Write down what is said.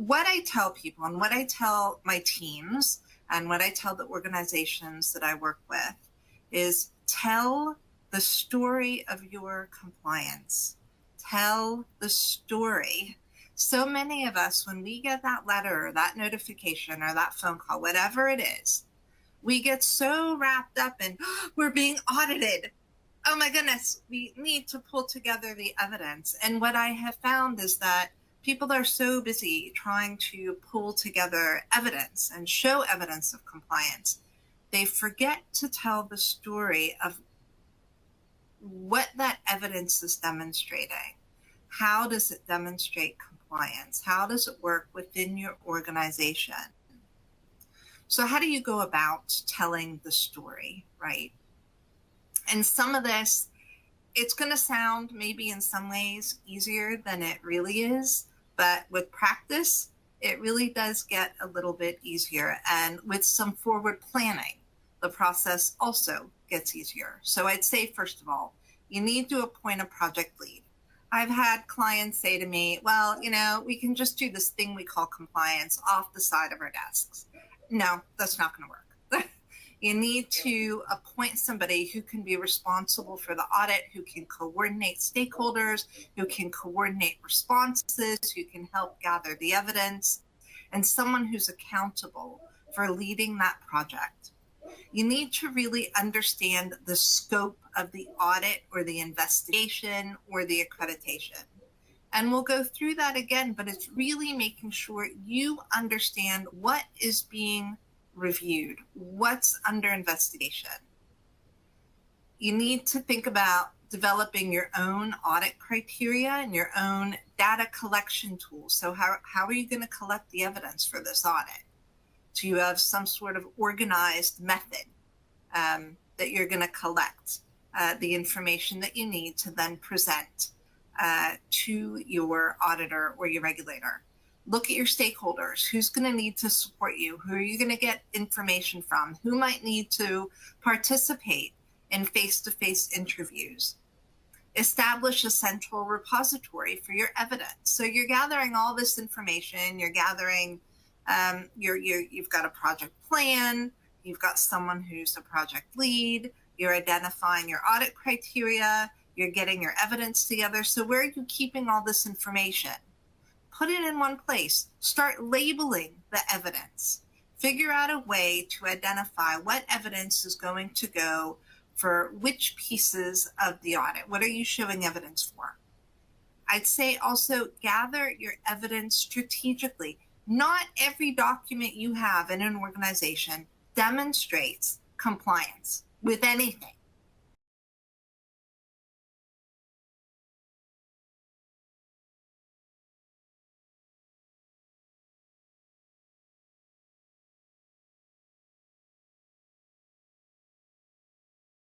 what I tell people and what I tell my teams and what I tell the organizations that I work with is tell the story of your compliance. Tell the story. So many of us, when we get that letter or that notification or that phone call, whatever it is, we get so wrapped up in, oh, we're being audited. Oh my goodness, we need to pull together the evidence. And what I have found is that people are so busy trying to pull together evidence and show evidence of compliance, they forget to tell the story of what that evidence is demonstrating. How does it demonstrate compliance? How does it work within your organization? So how do you go about telling the story, right? And some of this, it's going to sound maybe in some ways easier than it really is, but with practice, it really does get a little bit easier. And with some forward planning, the process also gets easier. So I'd say, first of all, you need to appoint a project lead. I've had clients say to me, well, we can just do this thing we call compliance off the side of our desks. No, that's not going to work. You need to appoint somebody who can be responsible for the audit, who can coordinate stakeholders, who can coordinate responses, who can help gather the evidence, and someone who's accountable for leading that project. You need to really understand the scope of the audit or the investigation or the accreditation. And we'll go through that again, but it's really making sure you understand what is being reviewed, what's under investigation. You need to think about developing your own audit criteria and your own data collection tools. So how are you going to collect the evidence for this audit? Do you have some sort of organized method that you're going to collect the information that you need to then present to your auditor or your regulator? Look at your stakeholders. Who's going to need to support you? Who are you going to get information from? Who might need to participate in face-to-face interviews? Establish a central repository for your evidence. So you're gathering all this information. You're gathering, you've got a project plan. You've got someone who's a project lead. You're identifying your audit criteria. You're getting your evidence together. So where are you keeping all this information? Put it in one place. Start labeling the evidence. Figure out a way to identify what evidence is going to go for which pieces of the audit. What are you showing evidence for? I'd say also gather your evidence strategically. Not every document you have in an organization demonstrates compliance with anything.